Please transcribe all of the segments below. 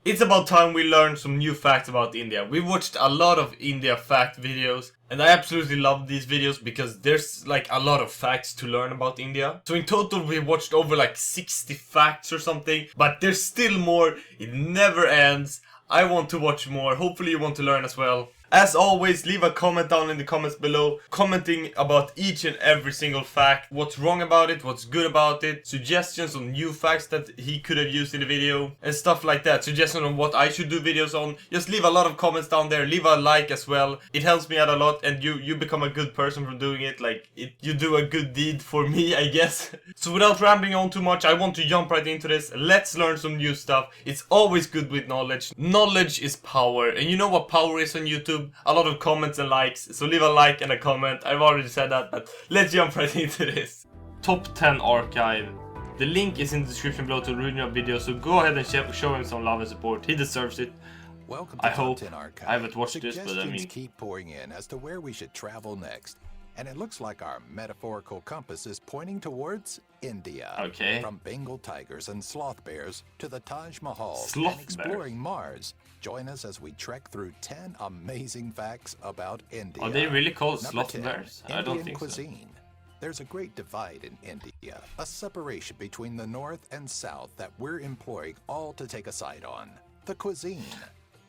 It's about time we learned some new facts about India. We watched a lot of India fact videos, and I absolutely love these videos because there's like a lot of facts to learn about India. So in total we watched over like 60 facts or something, but there's still more. It never ends. I want to watch more. Hopefully you want to learn as well. As always, leave a comment down in the comments below, commenting about each and every single fact, what's wrong about it, what's good about it, suggestions on new facts that he could have used in the video, and stuff like that. Suggestions on what I should do videos on. Just leave a lot of comments down there, leave a like as well. It helps me out a lot, and you become a good person from doing it. You do a good deed for me, I guess. So without rambling on too much, I want to jump right into this. Let's learn some new stuff. It's always good with knowledge. Knowledge is power, and you know what power is on YouTube? A lot of comments and likes, so leave a like and a comment. I've already said that, but let's jump right into this. Top 10 archive. The link is in the description below to the original video, so go ahead and show him some love and support. He deserves it. Welcome to I hope. Top 10 Archive. I haven't watched this, but I mean, keep pouring in as to where we should travel next. And it looks like our metaphorical compass is pointing towards India. Okay. From Bengal tigers and sloth bears to the Taj Mahal Sloth and exploring Mars. Join us as we trek through 10 amazing facts about India. Are they really called Number sloth 10, bears? I don't Indian think cuisine. There's a great divide in India, a separation between the north and south that we're imploring all to take a side on. The cuisine.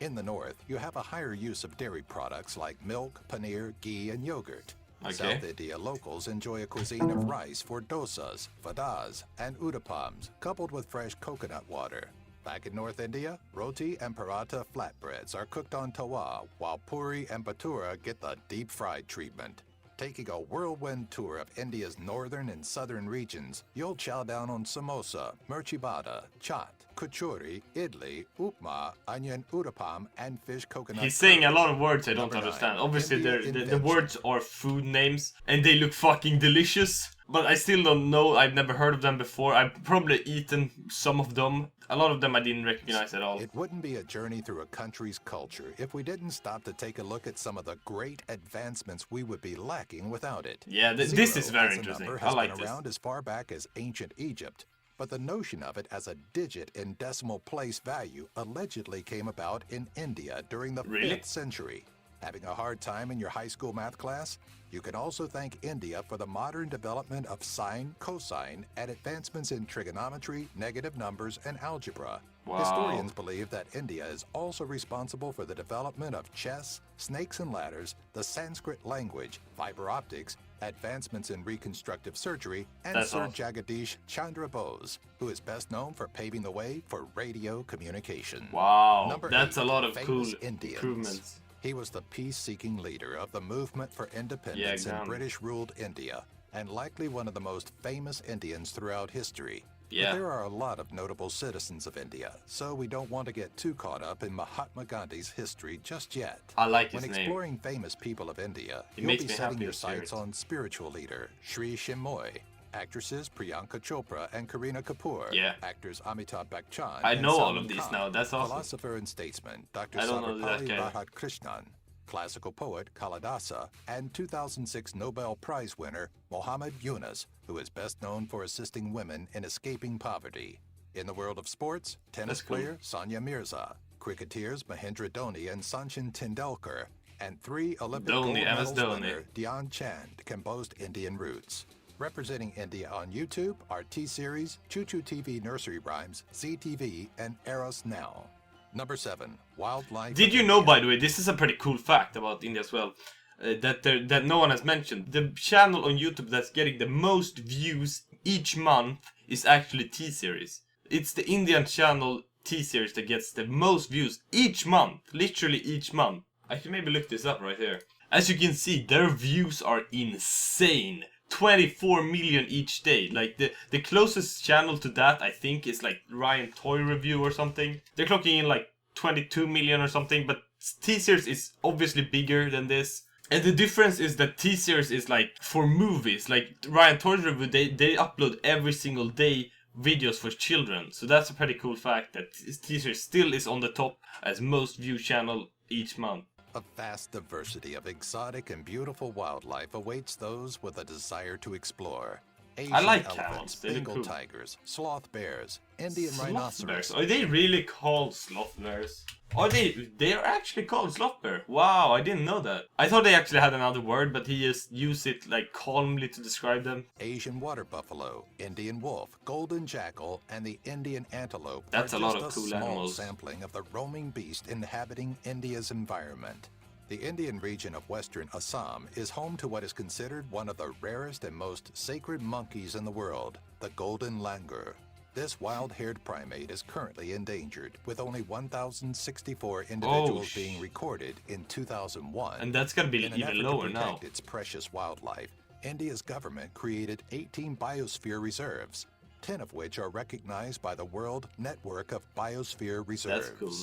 In the north, you have a higher use of dairy products like milk, paneer, ghee, and yogurt. Okay. South India locals enjoy a cuisine of rice for dosas, vadas, and uttappams, coupled with fresh coconut water. Back in North India, roti and paratha flatbreads are cooked on tawa, while puri and bhatura get the deep-fried treatment. Taking a whirlwind tour of India's northern and southern regions, you'll chow down on samosa, mirchi bada, chaat, kachori, idli, upma, onion uttappam, and fish coconut. He's saying a lot of words I don't Number 9, understand. Obviously, India the words are food names, and they look fucking delicious. But I still don't know. I've never heard of them before. I've probably eaten some of them. A lot of them I didn't recognize at all. It wouldn't be a journey through a country's culture if we didn't stop to take a look at some of the great advancements we would be lacking without it. Yeah, this is Zero very as a interesting. number I has like been this. around as far back as ancient Egypt, but the notion of it as a digit in decimal place value allegedly came about in India during the Really? 5th century. Having a hard time in your high school math class? You can also thank India for the modern development of sine, cosine, and advancements in trigonometry, negative numbers, and algebra. Wow. Historians believe that India is also responsible for the development of chess, snakes and ladders, the Sanskrit language, fiber optics, advancements in reconstructive surgery, and That's Sir awesome. Jagadish Chandra Bose, who is best known for paving the way for radio communication. Wow, Number that's 8, a lot of famous cool Indians. improvements. He was the peace-seeking leader of the movement for independence in British-ruled India, and likely one of the most famous Indians throughout history. Yeah. But there are a lot of notable citizens of India, so we don't want to get too caught up in Mahatma Gandhi's history just yet. I like his When name. exploring famous people of India, It you'll makes be me setting happy your to hear sights it. on spiritual leader Sri Chinmoy, actresses Priyanka Chopra and Kareena Kapoor, Yeah. actors Amitabh Bachchan I and know all Salman of these Khan, now, that's awesome. philosopher and statesman Dr. I don't know that Sarvepalli guy. Radhakrishnan, classical poet Kalidasa, and 2006 Nobel Prize winner Mohammed Yunus, who is best known for assisting women in escaping poverty. In the world of sports, tennis That's cool. player Sania Mirza, cricketers Mahendra Dhoni and Sachin Tendulkar, and 3 Olympic gold Dhoni, MS medals Dhoni. winner Dhyan Chand can boast Indian roots. Representing India on YouTube are T-Series, Choo Choo TV Nursery Rhymes, ZTV, and Eros Now. Number 7, Wildlife. Did of you know, India. by the way, this is a pretty cool fact about India as well, that no one has mentioned. The channel on YouTube that's getting the most views each month is actually T-Series. It's the Indian channel T-Series that gets the most views each month, literally each month. I can maybe look this up right here. As you can see, their views are insane. 24 million each day. Like the closest channel to that, I think, is like Ryan Toy Review or something. They're clocking in like 22 million or something, but T-Series is obviously bigger than this. And the difference is that T-Series is like for movies. Like Ryan Toy Review, they upload every single day videos for children. So that's a pretty cool fact that T-Series still is on the top as most viewed channel each month. A vast diversity of exotic and beautiful wildlife awaits those with a desire to explore. Asian like elephants, camels. They look Bengal cool. tigers, sloth bears, Indian Sloth rhinoceros. bears? Are they really called sloth bears? Are they? They are actually called sloth bear. Wow, I didn't know that. I thought they actually had another word, but he just used it like calmly to describe them. Asian water buffalo, Indian wolf, golden jackal, and the Indian antelope That's are a lot just of cool small animals. sampling of the roaming beast inhabiting India's environment. The Indian region of western Assam is home to what is considered one of the rarest and most sacred monkeys in the world, the golden langur. This wild-haired primate is currently endangered, with only 1,064 individuals being recorded in 2001. And that's gonna be In an even effort lower to now. protect its precious wildlife, India's government created 18 biosphere reserves, 10 of which are recognized by the World Network of Biosphere Reserves. That's cool.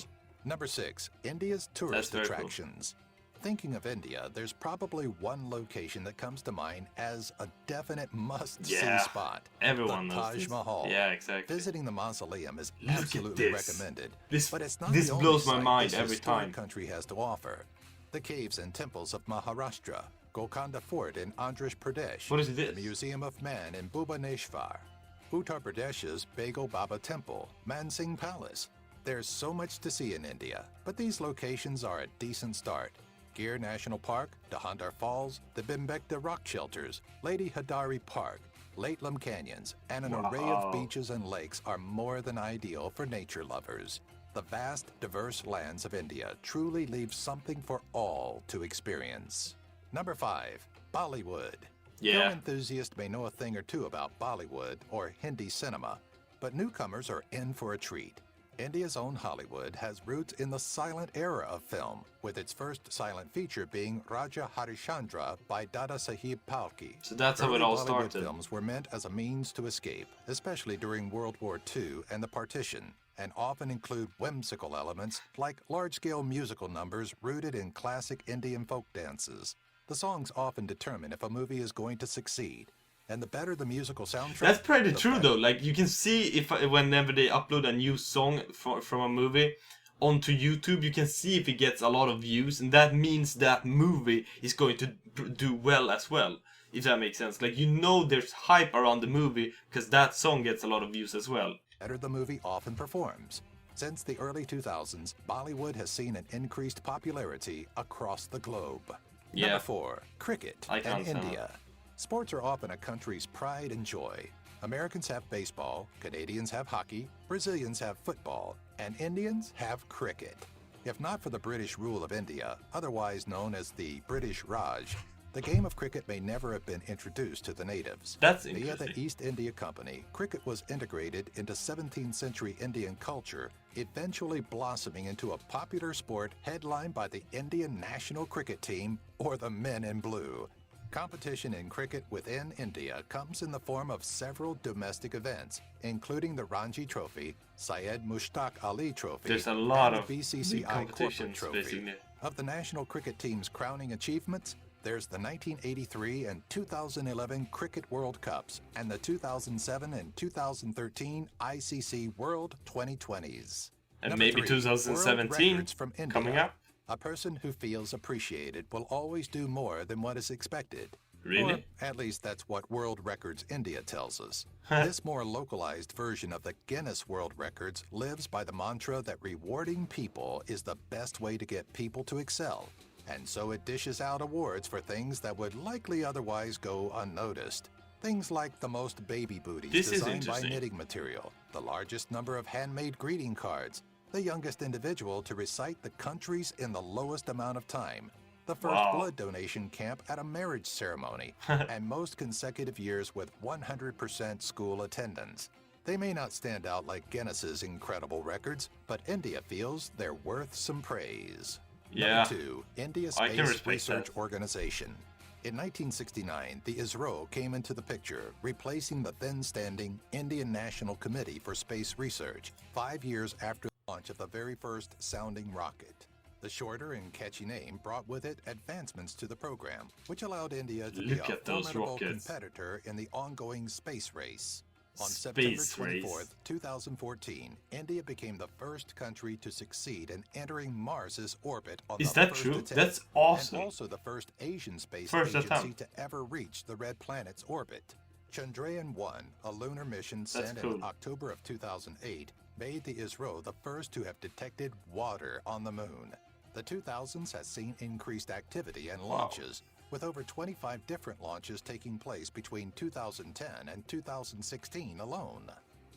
Number 6, India's tourist very cool. attractions. Thinking of India, there's probably one location that comes to mind as a definite must-see Yeah, spot. everyone the knows Taj this. Mahal. Yeah, exactly. Visiting the mausoleum is Look at absolutely this. recommended. This- but it's not this the only blows my sight mind this every historic time. country has to offer. The caves and temples of Maharashtra, Golconda Fort in Andhra Pradesh, What is this? the Museum of Man in Bhubaneswar, Uttar Pradesh's Bagel Baba Temple, Mansingh Palace. There's so much to see in India, but these locations are a decent start. Gir National Park, Dahandar Falls, the Bhimbekta Rock Shelters, Lady Hadari Park, Latelam Canyons, and an array Wow. of beaches and lakes are more than ideal for nature lovers. The vast, diverse lands of India truly leave something for all to experience. Number 5, Bollywood. Yeah. Film enthusiasts may know a thing or two about Bollywood or Hindi cinema, but newcomers are in for a treat. India's own Hollywood has roots in the silent era of film, with its first silent feature being Raja Harishchandra by Dada Saheb Phalke. So that's how it Early all Bollywood started. films were meant as a means to escape, especially during World War II and the partition, and often include whimsical elements like large-scale musical numbers rooted in classic Indian folk dances. The songs often determine if a movie is going to succeed, and the better the musical soundtrack... That's pretty the true better. though. Like you can see if whenever they upload a new song from a movie onto YouTube, you can see if it gets a lot of views, and that means that movie is going to do well as well. If that makes sense. Like you know, there's hype around the movie because that song gets a lot of views as well. Better the movie often performs. Since the early 2000s, Bollywood has seen an increased popularity across the globe. Yeah. Number 4, cricket I can and understand India. Sports are often a country's pride and joy. Americans have baseball, Canadians have hockey, Brazilians have football, and Indians have cricket. If not for the British rule of India, otherwise known as the British Raj, the game of cricket may never have been introduced to the natives. That's Via the interesting. East India Company, cricket was integrated into 17th century Indian culture, eventually blossoming into a popular sport headlined by the Indian national cricket team, or the Men in Blue. Competition in cricket within India comes in the form of several domestic events, including the Ranji Trophy, Syed Mushtaq Ali Trophy, There's a lot and of the BCCI big Corporate competitions, Trophy. basically. Of the national cricket team's crowning achievements, there's the 1983 and 2011 Cricket World Cups and the 2007 and 2013 ICC World 2020s. And Number maybe 3, 2017 world records from India. coming up. A person who feels appreciated will always do more than what is expected. Really? Or at least that's what World Records India tells us. This more localized version of the Guinness World Records lives by the mantra that rewarding people is the best way to get people to excel. And so it dishes out awards for things that would likely otherwise go unnoticed. Things like the most baby booties This is designed by interesting. knitting material, the largest number of handmade greeting cards, the youngest individual to recite the countries in the lowest amount of time, the first Wow. blood donation camp at a marriage ceremony, and most consecutive years with 100% school attendance. They may not stand out like Guinness's incredible records, but India feels they're worth some praise. Yeah. Number 2, India I can Space respect Research that. Organization. In 1969, the ISRO came into the picture, replacing the then-standing Indian National Committee for Space Research 5 years after the launch of the very first sounding rocket. The shorter and catchy name brought with it advancements to the program, which allowed India to be Look a at those formidable rockets. competitor in the ongoing space race. On Space September race. 24th, 2014, India became the first country to succeed in entering Mars's orbit on Is the that first true? attempt, That's awesome. and also the first Asian space First agency attempt. to ever reach the red planet's orbit. Chandrayaan-1, a lunar mission sent in October of 2008, made the ISRO the first to have detected water on the moon. The 2000s has seen increased activity and launches, with over 25 different launches taking place between 2010 and 2016 alone.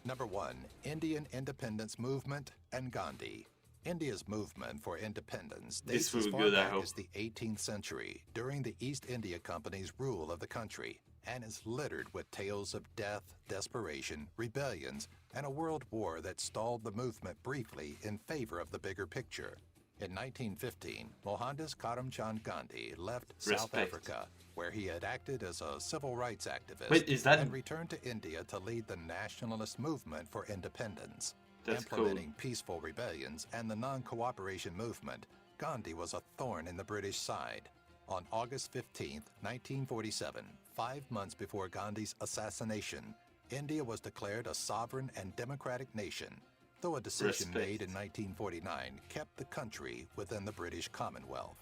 Number 1. Indian Independence Movement and Gandhi. India's movement for independence dates as far back as the 18th century, during the East India Company's rule of the country, and is littered with tales of death, desperation, rebellions, and a world war that stalled the movement briefly in favor of the bigger picture. In 1915, Mohandas Karamchand Gandhi left South Africa, where he had acted as a civil rights activist, and returned to India to lead the nationalist movement for independence. Implementing peaceful rebellions and the non-cooperation movement, Gandhi was a thorn in the British side. On August 15, 1947, 5 months before Gandhi's assassination, India was declared a sovereign and democratic nation, though a decision made in 1949 kept the country within the British Commonwealth.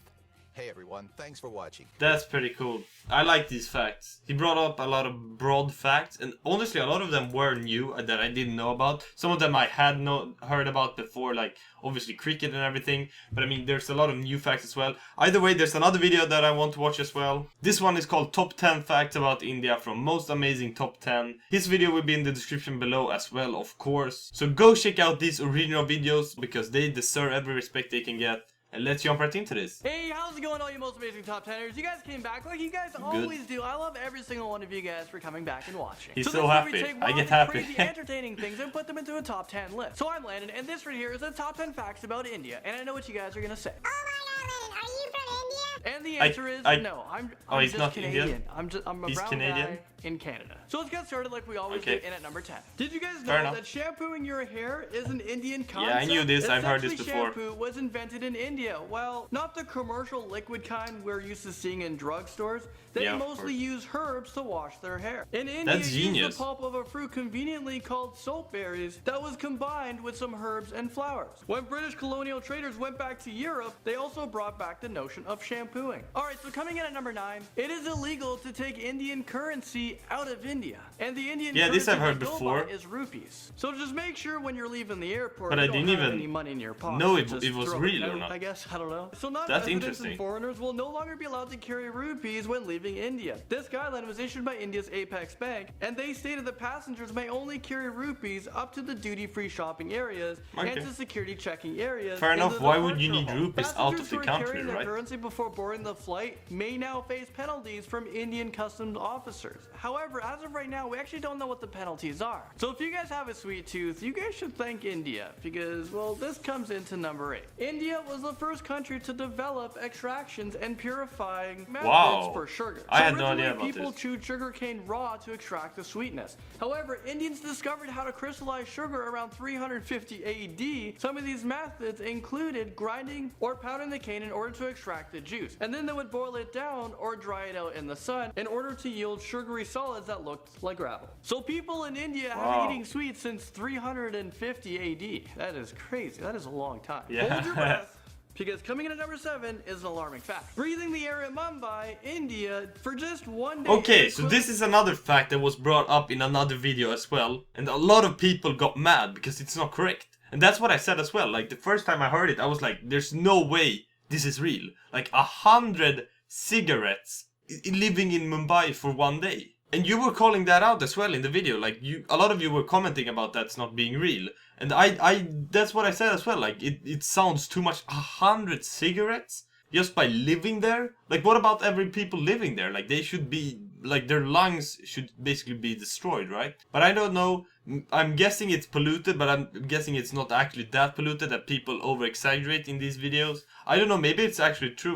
Hey everyone, thanks for watching. That's pretty cool. I like these facts. He brought up a lot of broad facts, and honestly a lot of them were new that I didn't know about. Some of them I had heard about before, like obviously cricket and everything, but I mean there's a lot of new facts as well. Either way, there's another video that I want to watch as well. This one is called Top 10 Facts About India from Most Amazing Top 10. His video will be in the description below as well, of course. So go check out these original videos because they deserve every respect they can get. And let's jump right into this. Hey, how's it going, all you most amazing top 10ers? You guys came back like you guys always do. I love every single one of you guys for coming back and watching. He's so happy. I get happy. Crazy, entertaining things and put them into a top 10 list. So I'm Landon, and this right here is the top 10 facts about India. And I know what you guys are gonna say. Oh my God, Landon, are you from India? And the answer is no. I'm he's just not Canadian. Indian? I'm a brown Canadian? guy in Canada. So let's get started like we always do, and at number 10. Did you guys know that shampooing your hair is an Indian concept? Yeah, I knew this. I've heard this before. Shampoo was invented in India. Well, not the commercial liquid kind we're used to seeing in drugstores. They mostly use herbs to wash their hair. In India, use the pulp of a fruit conveniently called soap berries that was combined with some herbs and flowers. When British colonial traders went back to Europe, they also brought back the notion of shampooing. Alright, so coming in at number 9, it is illegal to take Indian currency out of India. And the Indian currency this I've heard before. Is rupees. So just make sure when you're leaving the airport, but you I don't didn't have even any money in your pocket. know it was real or not. I guess, I don't know. So That's non-residents and foreigners will no longer be allowed to carry rupees when leaving India. This guideline was issued by India's Apex Bank, and they stated that passengers may only carry rupees up to the duty-free shopping areas and to security checking areas. Fair enough. Why would you need rupees out of the country, carrying right? Their currency before boarding the flight may now face penalties from Indian customs officers. However, as of right now, we actually don't know what the penalties are. So if you guys have a sweet tooth, you guys should thank India because, well, this comes into number 8. India was the first country to develop extractions and purifying methods for sugar. I had no idea about People chewed sugarcane raw to extract the sweetness. However, Indians discovered how to crystallize sugar around 350 AD. Some of these methods included grinding or pounding the cane in order to extract the juice. And then they would boil it down or dry it out in the sun in order to yield sugary solids that looked like gravel. So people in India have been eating sweets since 350 AD. That is crazy. That is a long time. Hold your breath. Because coming in at number 7 is an alarming fact. Breathing the air in Mumbai, India, for just one day. Okay, so this is another fact that was brought up in another video as well. And a lot of people got mad because it's not correct. And that's what I said as well. Like, the first time I heard it, I was like, there's no way this is real. Like, 100 cigarettes living in Mumbai for one day. And you were calling that out as well in the video. Like, a lot of you were commenting about that's not being real. And that's what I said as well. Like, it sounds too much. 100 cigarettes just by living there? Like, what about every people living there? Like, they should be, like, their lungs should basically be destroyed, right? But I don't know. I'm guessing it's polluted, but I'm guessing it's not actually that polluted, that people over-exaggerate in these videos. I don't know, maybe it's actually true,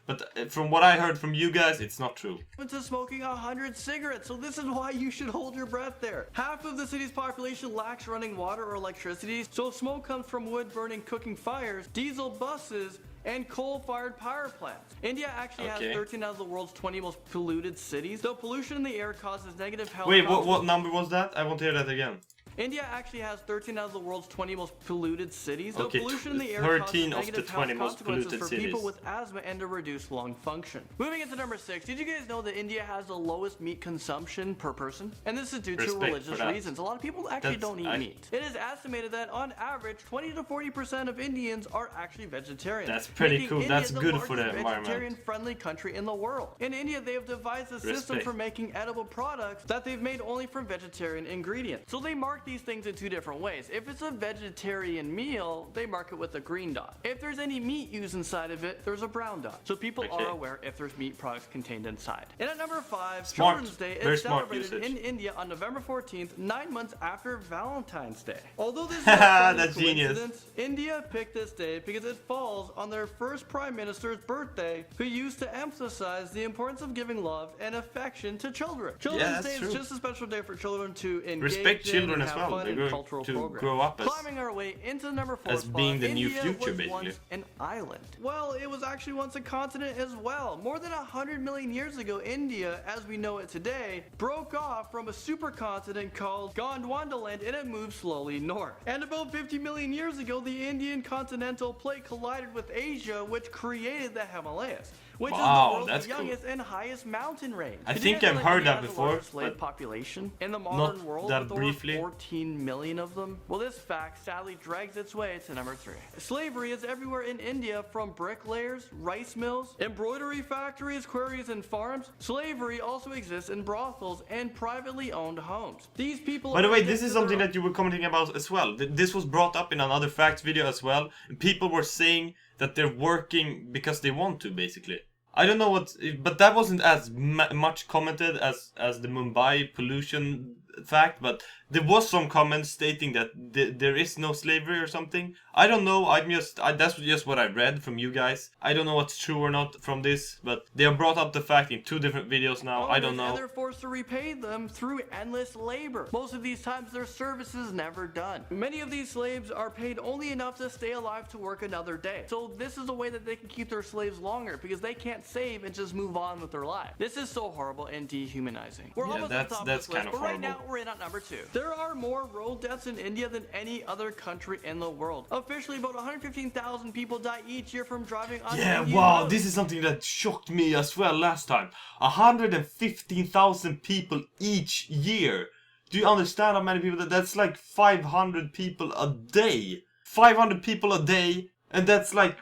but from what I heard from you guys, it's not true. To smoking 100 cigarettes, so this is why you should hold your breath there. Half of the city's population lacks running water or electricity, so smoke comes from wood burning cooking fires, diesel buses, and coal-fired power plants. India actually has 13 out of the world's 20 most polluted cities. So pollution in the air causes negative health. Wait, what number was that? I want to hear that again. India actually has 13 out of the world's 20 most polluted cities. So Okay, pollution in the air 13 causes of the negative 20 health most consequences polluted for people cities. with asthma and to reduce lung function. Moving into number 6, did you guys know that India has the lowest meat consumption per person? And this is due to Respect for religious that. reasons. A lot of people actually don't eat meat. It is estimated that on average, 20 to 40% of Indians are actually vegetarians. That's pretty making cool. India That's good for the largest environment. vegetarian-friendly country in the world. In India, they have devised a system Respect. for making edible products that they've made only from vegetarian ingredients. So they mark these things in two different ways. If it's a vegetarian meal, they mark it with a green dot. If there's any meat used inside of it, there's a brown dot. So people Okay. are aware if there's meat products contained inside. And at number 5, Smart. Children's Day Very is smart celebrated usage. in India on November 14th, 9 months after Valentine's Day. Although this is a That's funny genius. coincidence, India picked this day because it falls on their first prime minister's birthday, who used to emphasize the importance of giving love and affection to children. Children's that's Day true. is just a special day for children to engage Respect in children and as have well. fun They're in going cultural to programs. grow up as- Climbing our way into the number 4 as spot, being the new India future, was basically. once an island. Well, it was actually once a continent as well. More than 100 million years ago, India, as we know it today, broke off from a supercontinent called Gondwanaland, and it moved slowly north. And about 50 million years ago, the Indian continental plate collided with Asia, which created the Himalayas, which Wow, is the world's that's cool. youngest and highest mountain range. I Did you think guys know I've that heard India that has the before, largest slave but population in the modern world, that with over briefly. 14 million of them? Well, this fact sadly drags its way to number 3. Slavery is everywhere in India, from bricklayers, rice mills, embroidery factories, quarries, and farms. Slavery also exists in brothels and privately owned homes. These people By the are way, addicted this is to their something own- that you were commenting about as well. This was brought up in another facts video as well. And people were saying that they're working because they want to, basically. I don't know what, but that wasn't as much commented as the Mumbai pollution fact, but there was some comments stating that there is no slavery or something. I don't know. That's just what I read from you guys. I don't know what's true or not from this, but they have brought up the fact in 2 different videos now. I don't know. And they're forced to repay them through endless labor. Most of these times, their service is never done. Many of these slaves are paid only enough to stay alive to work another day. So this is a way that they can keep their slaves longer, because they can't save and just move on with their life. This is so horrible and dehumanizing. We're Yeah, almost at the top that's of this list, kind of but right now horrible. we're in at number 2. There are more road deaths in India than any other country in the world. Officially, about 115,000 people die each year from driving on Yeah, Indian wow, roads. this is something that shocked me as well last time. 115,000 people each year. Do you understand how many people that's like 500 people a day. 500 people a day, and that's like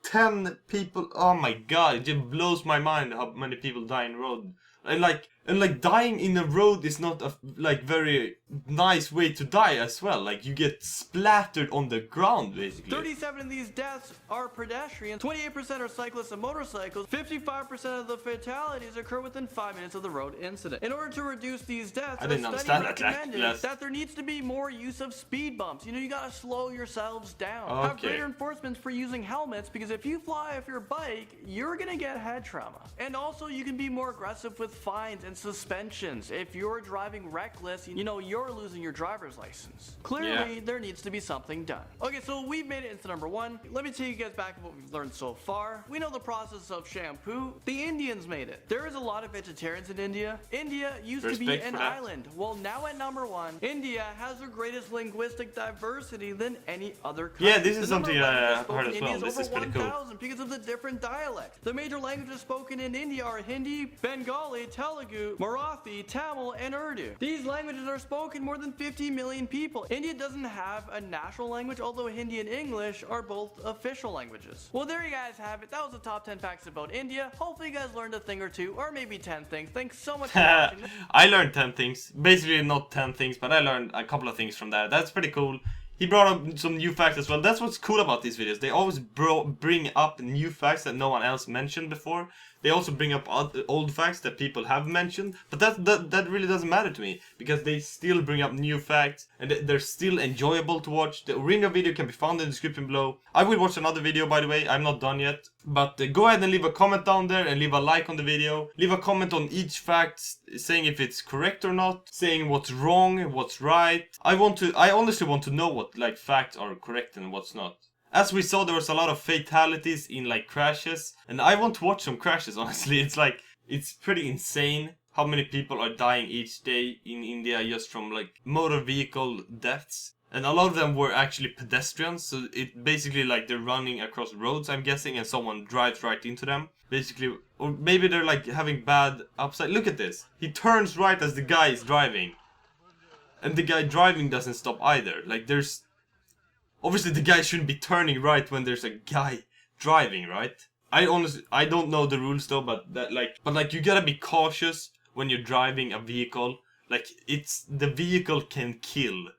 10 people. Oh my god, it just blows my mind how many people die in road. And dying in a road is not a very nice way to die as well. Like, you get splattered on the ground, basically. 37 of these deaths are pedestrians, 28% are cyclists and motorcycles, 55% of the fatalities occur within 5 minutes of the road incident. In order to reduce these deaths, I didn't a study understand that, recommended Les. that there needs to be more use of speed bumps. You know, you gotta slow yourselves down. Have Okay. greater enforcement for using helmets, because if you fly off your bike, you're gonna get head trauma. And also, you can be more aggressive with fines and suspensions. If you're driving reckless, you know, you're losing your driver's license. Clearly, Yeah. there needs to be something done. Okay, so we've made it into number 1. Let me tell you guys back what we've learned so far. We know the process of shampoo. The Indians made it. There is a lot of vegetarians in India. India used to be Respect an for that. island. Well, now at number 1, India has the greatest linguistic diversity than any other country. Yeah, this is The number something of I languages heard spoken as in well. India This is over pretty cool. 1,000 because of the different dialects. The major languages spoken in India are Hindi, Bengali, Telugu, Marathi, Tamil, and Urdu. These languages are spoken more than 50 million people. India doesn't have a national language, although Hindi and English are both official languages. Well, there you guys have it. That was the top 10 facts about India. Hopefully you guys learned a thing or two, or maybe 10 things. Thanks so much for watching. I learned 10 things. Basically not 10 things, but I learned a couple of things from that. That's pretty cool. He brought up some new facts as well. That's what's cool about these videos. They always bring up new facts that no one else mentioned before. They also bring up old facts that people have mentioned. But that really doesn't matter to me, because they still bring up new facts, and they're still enjoyable to watch. The original video can be found in the description below. I will watch another video, by the way. I'm not done yet. But go ahead and leave a comment down there, and leave a like on the video. Leave a comment on each fact, saying if it's correct or not, saying what's wrong, what's right. I honestly want to know what facts are correct and what's not. As we saw, there was a lot of fatalities in crashes, and I want to watch some crashes, honestly. It's pretty insane. how many people are dying each day in India just from like motor vehicle deaths. And a lot of them were actually pedestrians, so it basically like they're running across roads, I'm guessing, and someone drives right into them. Basically, or maybe they're like having bad upside. Look at this. He turns right as the guy is driving. And the guy driving doesn't stop either. Like there's... Obviously the guy shouldn't be turning right when there's a guy driving, right? I don't know the rules though, but you gotta be cautious when you're driving a vehicle. Like the vehicle can kill.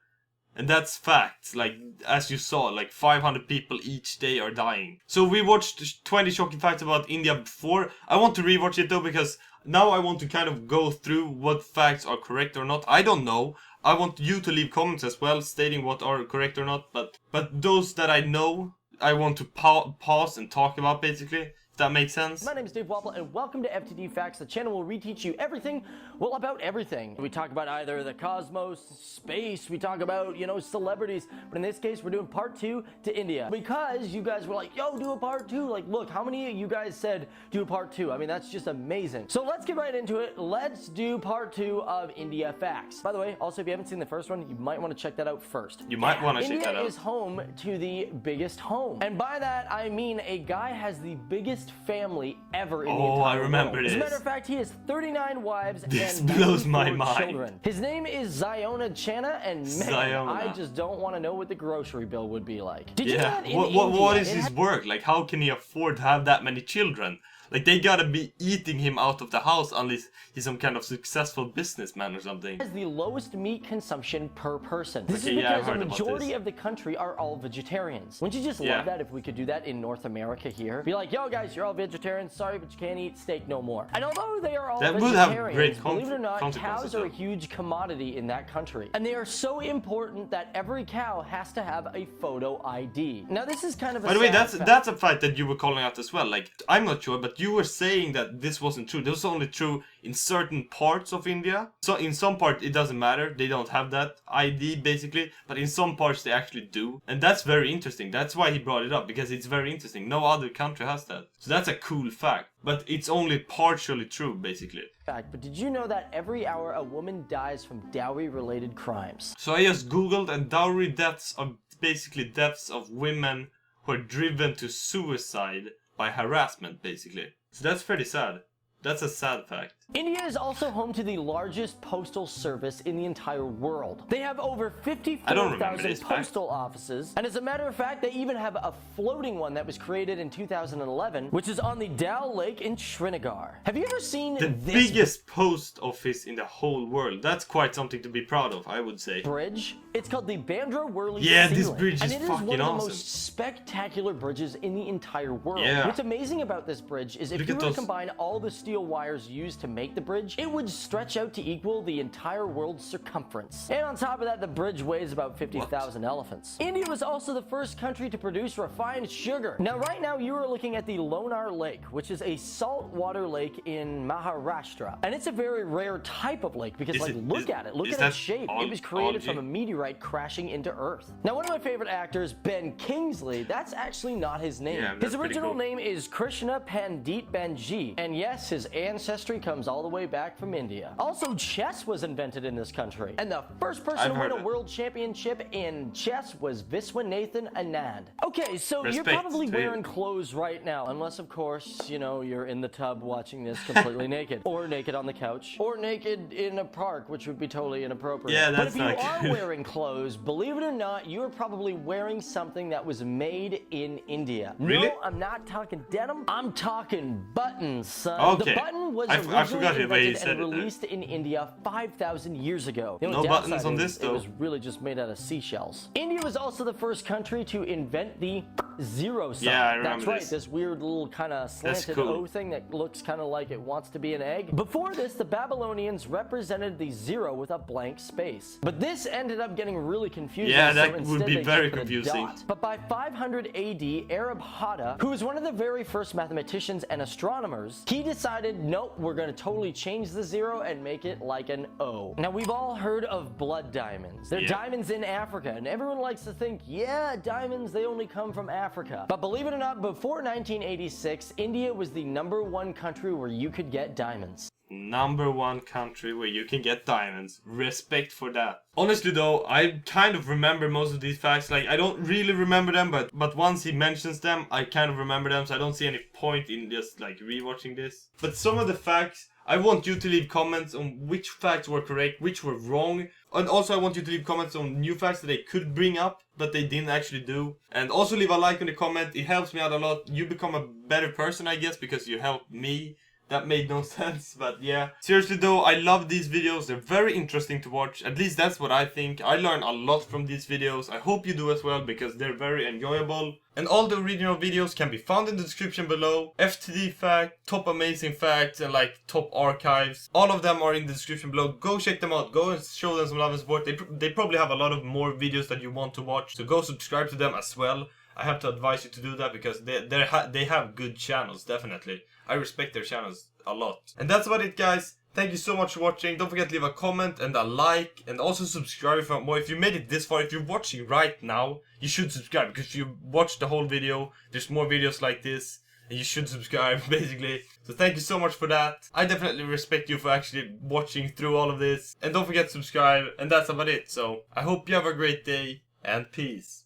And that's facts, like, as you saw, like 500 people each day are dying. So we watched 20 shocking facts about India before. I want to rewatch it though, because now I want to kind of go through what facts are correct or not. I don't know. I want you to leave comments as well, stating what are correct or not. But those that I know, I want to pause and talk about, basically. If that makes sense. My name is Dave Wapple, and welcome to FTD Facts. The channel will reteach you everything, well, about everything. We talk about either the cosmos, space, we talk about, celebrities, but in this case, we're doing part 2 to India. Because you guys were like, yo, do a part 2. Like, look, how many of you guys said do a part 2? I mean, that's just amazing. So let's get right into it. Let's do part 2 of India Facts. By the way, also, if you haven't seen the first one, you might want to check that out first. You might want to check that out. India is home to the biggest home. And by that, I mean a guy has the biggest family ever in the entire I remember world. this. As a matter of fact, he has 39 wives this and blows my 94 mind. children. His name is Ziona Channa, and man, Ziona. I just don't want to know what the grocery bill would be like. Did you know Yeah, that in what India, is his work? Like, how can he afford to have that many children? Like, they gotta be eating him out of the house unless he's some kind of successful businessman or something. has the lowest meat consumption per person. This Okay, is yeah, I've because the heard about majority this. of the country are all vegetarians. Wouldn't you just Yeah. love that if we could do that in North America here? Be like, yo guys, you're all vegetarians, sorry, but you can't eat steak no more. And although they are all That would have vegetarians, great believe it or not, consequences, cows are a though. huge commodity in that country. And they are so important that every cow has to have a photo ID. Now this is kind of a By the way, sad fact. that's a fact that you were calling out as well. Like, I'm not sure, but you were saying that this wasn't true. This was only true in certain parts of India. So in some part it doesn't matter. They don't have that ID basically, but in some parts they actually do. And that's very interesting. That's why he brought it up, because it's very interesting. No other country has that. So that's a cool fact, but it's only partially true basically. fact, but did you know that every hour a woman dies from dowry-related crimes? So I just googled, and dowry deaths are basically deaths of women who are driven to suicide by harassment basically. So that's pretty sad. That's a sad fact. India is also home to the largest postal service in the entire world. They have over I don't remember 54,000 this fact. postal offices, and as a matter of fact, they even have a floating one that was created in 2011, which is on the Dal Lake in Srinagar. Have you ever seen The this biggest post office in the whole world. That's quite something to be proud of, I would say. bridge? It's called the Bandra Worli Yeah, Sea this Link, bridge and is it is fucking one of the awesome. most spectacular bridges in the entire world. Yeah. What's amazing about this bridge is if Look you at were to those- combine all the steel wires used to make the bridge, it would stretch out to equal the entire world's circumference. And on top of that, the bridge weighs about 50,000 elephants. India was also the first country to produce refined sugar. Now, right now, you are looking at the Lonar Lake, which is a saltwater lake in Maharashtra. And it's a very rare type of lake because, Is it- look at it. Look is at that its shape. It was created algae? from a meteorite crashing into Earth. Now, one of my favorite actors, Ben Kingsley, that's actually not his name. Yeah, that's His pretty original cool. name is Krishna Pandit Benji. And yes, his ancestry comes all the way back from India. Also, chess was invented in this country. And the first person I've to win heard a it. world championship in chess was Viswanathan Anand. Okay, so Respect you're probably to wearing you. clothes right now, unless, of course, you're in the tub watching this completely naked. Or naked on the couch. Or naked in a park, which would be totally inappropriate. Yeah, But that's if you not are good. wearing clothes, believe it or not, you are probably wearing something that was made in India. Really? No, I'm not talking denim. I'm talking buttons, son. Okay. The button was I originally forgot the way you invented said and it there. released in India 5,000 years ago. The No only buttons downside on is this, though. It was really just made out of seashells. India was also the first country to invent the zero sign. Yeah, I remember That's right, this. this weird little kind of slanted cool. O thing that looks kind of like it wants to be an egg. Before this, the Babylonians represented the zero with a blank space. But this ended up getting really confusing. Yeah, so that would instead be they very just put a confusing. dot. But by 500 AD, Arab Hada, who was one of the very first mathematicians and astronomers, he decided, nope, we're going to totally change the zero and make it like an O. Now, we've all heard of blood diamonds. They're Yeah. diamonds in Africa, and everyone likes to think, yeah, diamonds, they only come from Africa. But believe it or not, before 1986, India was the #1 country where you could get diamonds. #1 country where you can get diamonds. Respect for that. Honestly though, I kind of remember most of these facts. Like, I don't really remember them, but once he mentions them, I kind of remember them, so I don't see any point in just like rewatching this. But some of the facts, I want you to leave comments on which facts were correct, which were wrong. And also I want you to leave comments on new facts that they could bring up, but they didn't actually do. And also leave a like on the comment, it helps me out a lot. You become a better person, I guess, because you help me. That made no sense, but yeah. Seriously though, I love these videos. They're very interesting to watch. At least that's what I think. I learn a lot from these videos. I hope you do as well, because they're very enjoyable. And all the original videos can be found in the description below. FTD fact, top amazing facts, and like top archives. All of them are in the description below. Go check them out. Go and show them some love and support. They probably have a lot of more videos that you want to watch. So go subscribe to them as well. I have to advise you to do that because they have good channels, definitely. I respect their channels a lot. And that's about it, guys. Thank you so much for watching. Don't forget to leave a comment and a like, and also subscribe if you want more. If you made it this far, if you're watching right now, you should subscribe, because if you watched the whole video, there's more videos like this, and you should subscribe, basically. So thank you so much for that. I definitely respect you for actually watching through all of this. And don't forget to subscribe, and that's about it. So I hope you have a great day, and peace.